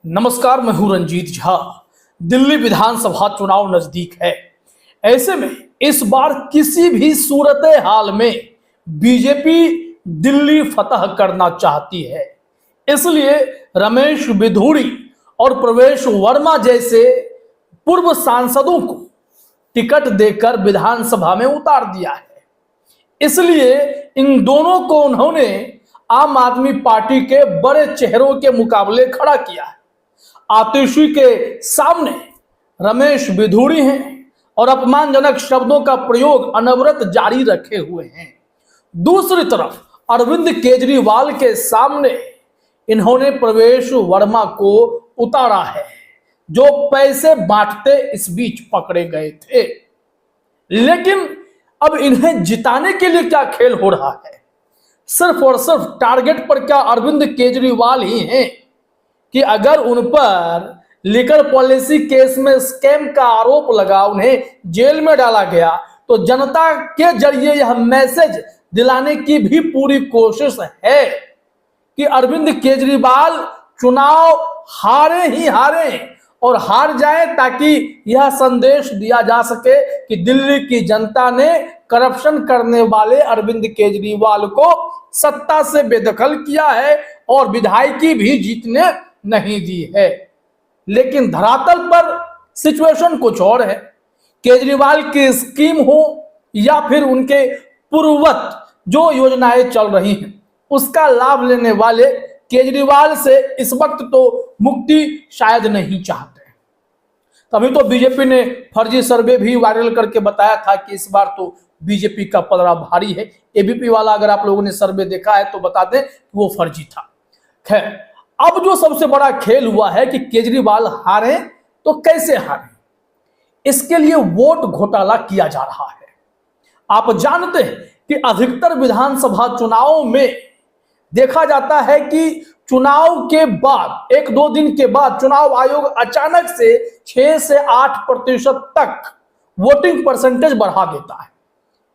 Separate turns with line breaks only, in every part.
नमस्कार, मैं हूं रंजीत झा। दिल्ली विधानसभा चुनाव नजदीक है। ऐसे में इस बार किसी भी सूरत हाल में बीजेपी दिल्ली फतह करना चाहती है। इसलिए रमेश बिधूड़ी और प्रवेश वर्मा जैसे पूर्व सांसदों को टिकट देकर विधानसभा में उतार दिया है। इसलिए इन दोनों को उन्होंने आम आदमी पार्टी के बड़े चेहरों के मुकाबले खड़ा किया है। आतिशी के सामने रमेश बिधूड़ी हैं और अपमानजनक शब्दों का प्रयोग अनवरत जारी रखे हुए हैं। दूसरी तरफ अरविंद केजरीवाल के सामने इन्होंने प्रवेश वर्मा को उतारा है, जो पैसे बांटते इस बीच पकड़े गए थे। लेकिन अब इन्हें जिताने के लिए क्या खेल हो रहा है? सिर्फ और सिर्फ टारगेट पर क्या अरविंद केजरीवाल ही हैं कि अगर उन पर लिकर पॉलिसी केस में स्कैम का आरोप लगा, उन्हें जेल में डाला गया, तो जनता के जरिए यह मैसेज दिलाने की भी पूरी कोशिश है कि अरविंद केजरीवाल चुनाव हारे ही हारे और हार जाए, ताकि यह संदेश दिया जा सके कि दिल्ली की जनता ने करप्शन करने वाले अरविंद केजरीवाल को सत्ता से बेदखल किया है और विधायकी भी जीतने नहीं दी है। लेकिन धरातल पर सिचुएशन कुछ और है। केजरीवाल की स्कीम हो या फिर उनके पूर्ववत जो योजनाएं चल रही हैं, उसका लाभ लेने वाले केजरीवाल से इस वक्त तो मुक्ति शायद नहीं चाहते। तभी तो बीजेपी ने फर्जी सर्वे भी वायरल करके बताया था कि इस बार तो बीजेपी का पलड़ा भारी है। एबीपी वाला अगर आप लोगों ने सर्वे देखा है तो बता दें कि वो फर्जी था। खैर, अब जो सबसे बड़ा खेल हुआ है कि केजरीवाल हारे तो कैसे हारे, इसके लिए वोट घोटाला किया जा रहा है। आप जानते हैं कि अधिकतर विधानसभा चुनावों में देखा जाता है कि चुनाव के बाद 1-2 दिन के बाद चुनाव आयोग अचानक से 6 से 8% तक वोटिंग परसेंटेज बढ़ा देता है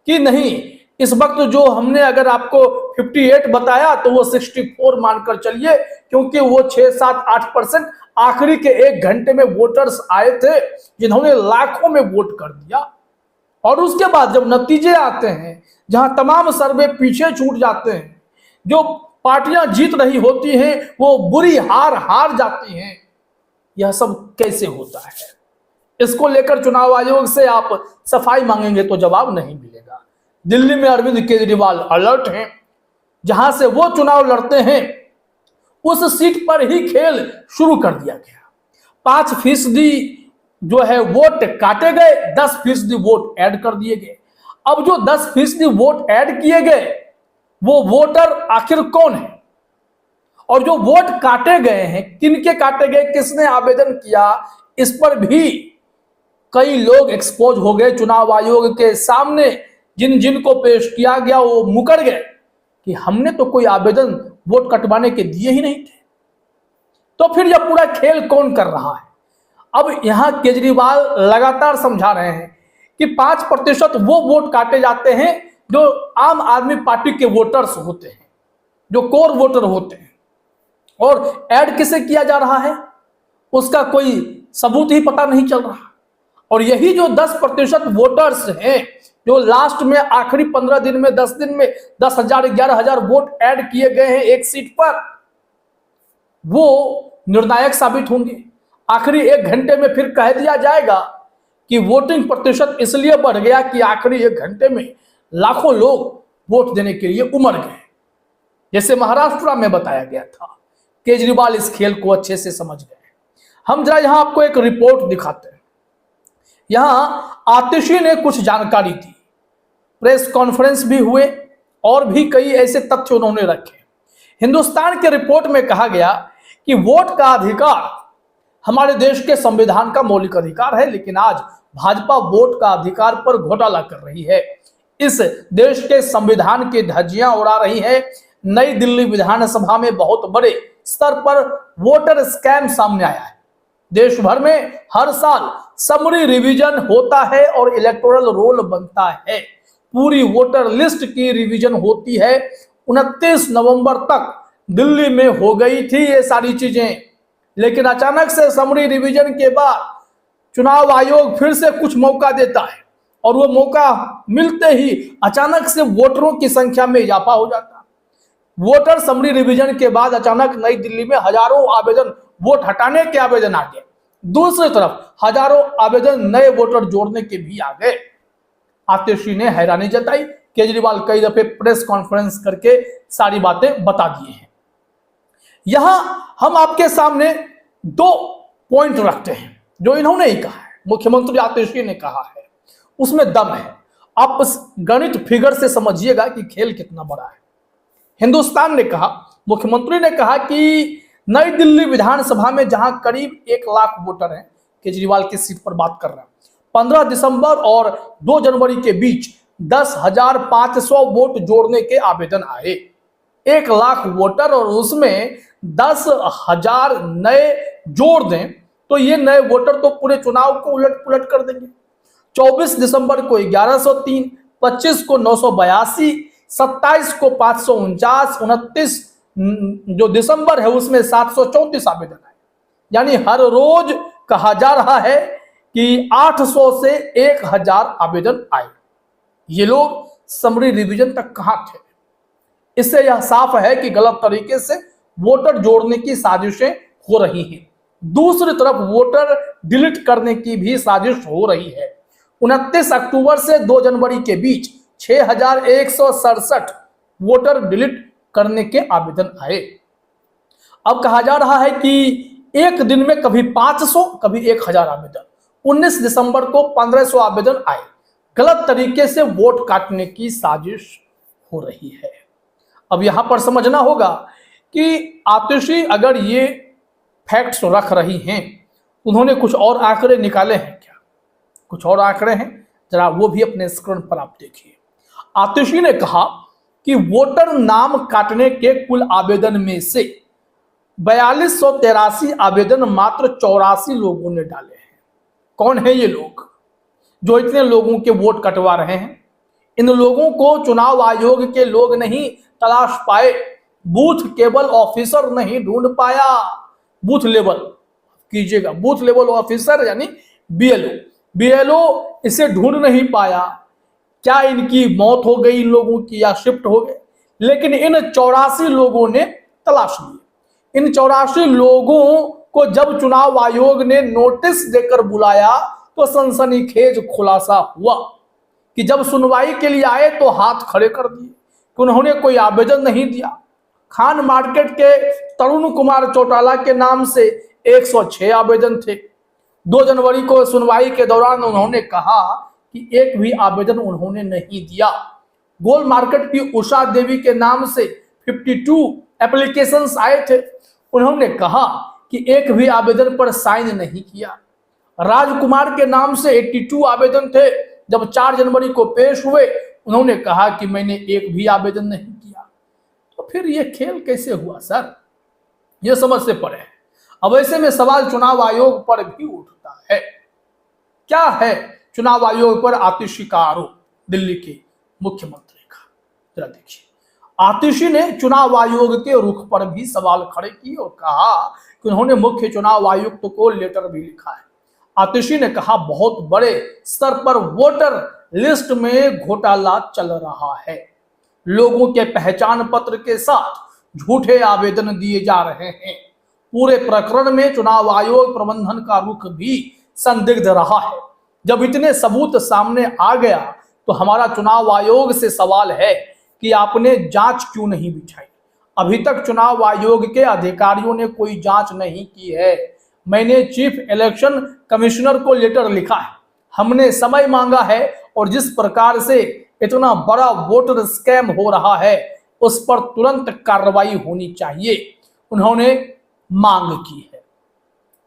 कि नहीं, इस वक्त जो हमने अगर आपको 58 बताया तो वो 64 मानकर चलिए, क्योंकि वो 6-7-8% आखिरी के 1 घंटे में वोटर्स आए थे जिन्होंने लाखों में वोट कर दिया। और उसके बाद जब नतीजे आते हैं, जहां तमाम सर्वे पीछे छूट जाते हैं, जो पार्टियां जीत रही होती हैं वो बुरी हार जाती हैं। यह सब कैसे होता है? इसको लेकर चुनाव आयोग से आप सफाई मांगेंगे तो जवाब नहीं मिलेगा। दिल्ली में अरविंद केजरीवाल अलर्ट हैं। जहां से वो चुनाव लड़ते हैं उस सीट पर ही खेल शुरू कर दिया गया। 5% जो है वोट काटे गए, 10% वोट ऐड कर दिए गए। अब जो 10% वोट ऐड किए गए वो वोटर आखिर कौन है? और जो वोट काटे गए हैं, किनके काटे गए, किसने आवेदन किया, इस पर भी कई लोग एक्सपोज हो गए। चुनाव आयोग के सामने जिन को पेश किया गया वो मुकर गए कि हमने तो कोई आवेदन वोट कटवाने के दिए ही नहीं थे। तो फिर यह पूरा खेल कौन कर रहा है? अब यहां केजरीवाल लगातार समझा रहे हैं कि 5% वो वोट काटे जाते हैं जो आम आदमी पार्टी के वोटर्स होते हैं, जो कोर वोटर होते हैं, और ऐड किसे किया जा रहा है उसका कोई सबूत ही पता नहीं चल रहा। और यही जो 10% वोटर्स हैं जो लास्ट में आखिरी 15 दिन में 10 दिन में 10,000 11,000 वोट ऐड किए गए हैं एक सीट पर, वो निर्णायक साबित होंगे। आखिरी 1 घंटे में फिर कह दिया जाएगा कि वोटिंग प्रतिशत इसलिए बढ़ गया कि आखिरी 1 घंटे में लाखों लोग वोट देने के लिए उमड़ गए, जैसे महाराष्ट्र में बताया गया था। केजरीवाल इस खेल को अच्छे से समझ गए। हम जरा यहां आपको एक रिपोर्ट दिखाते हैं। यहां आतिशी ने कुछ जानकारी दी, प्रेस कॉन्फ्रेंस भी हुए और भी कई ऐसे तथ्य उन्होंने रखे। हिंदुस्तान के रिपोर्ट में कहा गया कि वोट का अधिकार हमारे देश के संविधान का मौलिक अधिकार है, लेकिन आज भाजपा वोट का अधिकार पर घोटाला कर रही है। इस देश के संविधान की धज्जियां उड़ा रही है। नई दिल्ली विधानसभा में बहुत बड़े स्तर पर वोटर स्कैम सामने आया है। देश भर में हर साल समरी रिवीजन होता है और इलेक्टोरल रोल बनता है। पूरी वोटर लिस्ट की रिवीजन होती है। 29 नवंबर तक दिल्ली में हो गई थी ये सारी चीजें। लेकिन अचानक से समरी रिवीजन के बाद चुनाव आयोग फिर से कुछ मौका देता है और वो मौका मिलते ही अचानक से वोटरों की संख्या में इजाफा हो जाता है। वोटर समरी रिवीजन के बाद अचानक नई दिल्ली में हजारों आवेदन वोट हटाने के आवेदन आ गए। दूसरी तरफ हजारों आवेदन नए वोटर जोड़ने के भी आ गए। आतिशी ने हैरानी जताई। केजरीवाल कई दफे प्रेस कॉन्फ्रेंस करके सारी बातें बता दिए हैं। यहां हम आपके सामने दो पॉइंट रखते हैं जो इन्होंने ही कहा है, मुख्यमंत्री आतिशी ने कहा है, उसमें दम है। आप इस गणित फिगर से समझिएगा कि खेल कितना बड़ा है। हिंदुस्तान ने कहा, मुख्यमंत्री ने कहा कि नई दिल्ली विधानसभा में जहां करीब 1 लाख वोटर हैं, केजरीवाल की सीट पर बात कर रहे हैं, 15 दिसंबर और 2 जनवरी के बीच 10,500 वोट जोड़ने के आवेदन आए। 1 लाख वोटर और उसमें 10,000 नए जोड़ दें तो ये नए वोटर तो पूरे चुनाव को उलट पुलट कर देंगे। 24 दिसंबर को 1103, 25 को 982, 27 को 549, 29 जो दिसंबर है उसमें 734 आवेदन आए। यानी हर रोज कहा जा रहा है कि 800 से 1000 आवेदन आए। ये लोग समरी रिवीजन तक कहां थे? इससे यह साफ है कि गलत तरीके से वोटर जोड़ने की साजिशें हो रही हैं। दूसरी तरफ वोटर डिलीट करने की भी साजिश हो रही है। 29 अक्टूबर से 2 जनवरी के बीच 6167 वोटर डिलीट करने के आवेदन आए। अब कहा जा रहा है कि एक दिन में कभी 500 कभी 1000 आवेदन। 19 दिसंबर को 1500 आवेदन आए। गलत तरीके से वोट काटने की साजिश हो रही है। अब यहां पर समझना होगा कि आतिशी अगर ये फैक्ट्स रख रही हैं, उन्होंने कुछ और आंकड़े निकाले हैं क्या? कुछ और आंकड़े हैं, जरा वो भी अपने स्क्रीन पर आप देखिए। आतिशी ने कहा कि वोटर नाम काटने के कुल आवेदन में से 4283 आवेदन मात्र 84 लोगों ने डाले हैं। कौन है ये लोग जो इतने लोगों के वोट कटवा रहे हैं? इन लोगों को चुनाव आयोग के लोग नहीं तलाश पाए, बूथ केवल ऑफिसर नहीं ढूंढ पाया। बूथ लेवल कीजिएगा, बूथ लेवल ऑफिसर यानी बीएलओ इसे ढूंढ नहीं पाया। क्या इनकी मौत हो गई इन लोगों की या शिफ्ट हो गए? लेकिन इन 84 लोगों ने तलाश ली। इन 84 लोगों को जब चुनाव आयोग ने नोटिस देकर बुलाया तो सनसनीखेज खुलासा हुआ कि जब सुनवाई के लिए आए तो हाथ खड़े कर दिए कि उन्होंने कोई आवेदन नहीं दिया। खान मार्केट के तरुण कुमार चौटाला के नाम से 106 आवेदन थे। 2 जनवरी को सुनवाई के दौरान उन्होंने कहा कि एक भी आवेदन उन्होंने नहीं दिया। गोल मार्केट की उषा देवी के नाम से 52 एप्लीकेशंस आए थे। उन्होंने कहा कि एक भी आवेदन पर साइन नहीं किया। राजकुमार के नाम से 82 आवेदन थे। जब 4 जनवरी को पेश हुए उन्होंने कहा कि मैंने एक भी आवेदन नहीं किया। तो फिर ये खेल कैसे हुआ सर? ये समझ से परे है। अब ऐसे में सवाल चुनाव आयोग पर भी उठता है। क्या है चुनाव आयोग पर आतिशी का आरोप? दिल्ली के मुख्यमंत्री का जरा देखिए। आतिशी ने चुनाव आयोग के रुख पर भी सवाल खड़े किए और कहा कि उन्होंने मुख्य चुनाव आयुक्त को लेटर भी लिखा है। आतिशी ने कहा बहुत बड़े स्तर पर वोटर लिस्ट में घोटाला चल रहा है। लोगों के पहचान पत्र के साथ झूठे आवेदन दिए जा रहे हैं। पूरे प्रकरण में चुनाव आयोग प्रबंधन का रुख भी संदिग्ध रहा है। जब इतने सबूत सामने आ गया तो हमारा चुनाव आयोग से सवाल है कि आपने जांच क्यों नहीं बिछाई? अभी तक चुनाव आयोग के अधिकारियों ने कोई जांच नहीं की है। मैंने चीफ इलेक्शन कमिश्नर को लेटर लिखा है। हमने समय मांगा है और जिस प्रकार से इतना बड़ा वोटर स्कैम हो रहा है उस पर तुरंत कार्रवाई होनी चाहिए, उन्होंने मांग की है।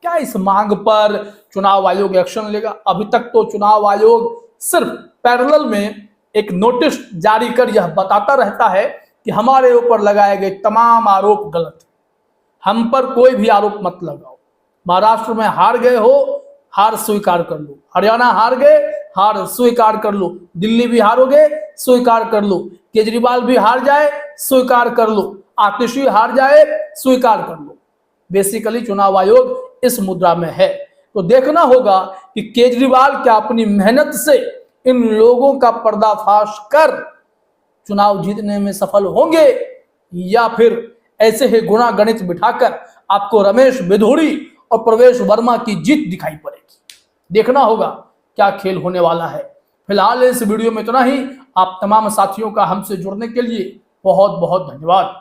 क्या इस मांग पर चुनाव आयोग एक्शन लेगा? अभी तक तो चुनाव आयोग सिर्फ पैरेलल में एक नोटिस जारी कर यह बताता रहता है कि हमारे ऊपर लगाए गए तमाम आरोप गलत है, हम पर कोई भी आरोप मत लगाओ। महाराष्ट्र में हार गए हो, हार स्वीकार कर लो। हरियाणा हार गए, हार स्वीकार कर लो। दिल्ली भी हारोगे, स्वीकार कर लो। केजरीवाल भी हार जाए, स्वीकार कर लो। आतिशी हार जाए, स्वीकार कर लो। बेसिकली चुनाव आयोग इस मुद्रा में है। तो देखना होगा कि केजरीवाल क्या अपनी मेहनत से इन लोगों का पर्दाफाश कर चुनाव जीतने में सफल होंगे, या फिर ऐसे ही गुणा गणित बिठाकर आपको रमेश बिधूड़ी और प्रवेश वर्मा की जीत दिखाई पड़ेगी। देखना होगा क्या खेल होने वाला है। फिलहाल इस वीडियो में इतना ही। आप तमाम साथियों का हमसे जुड़ने के लिए बहुत बहुत धन्यवाद।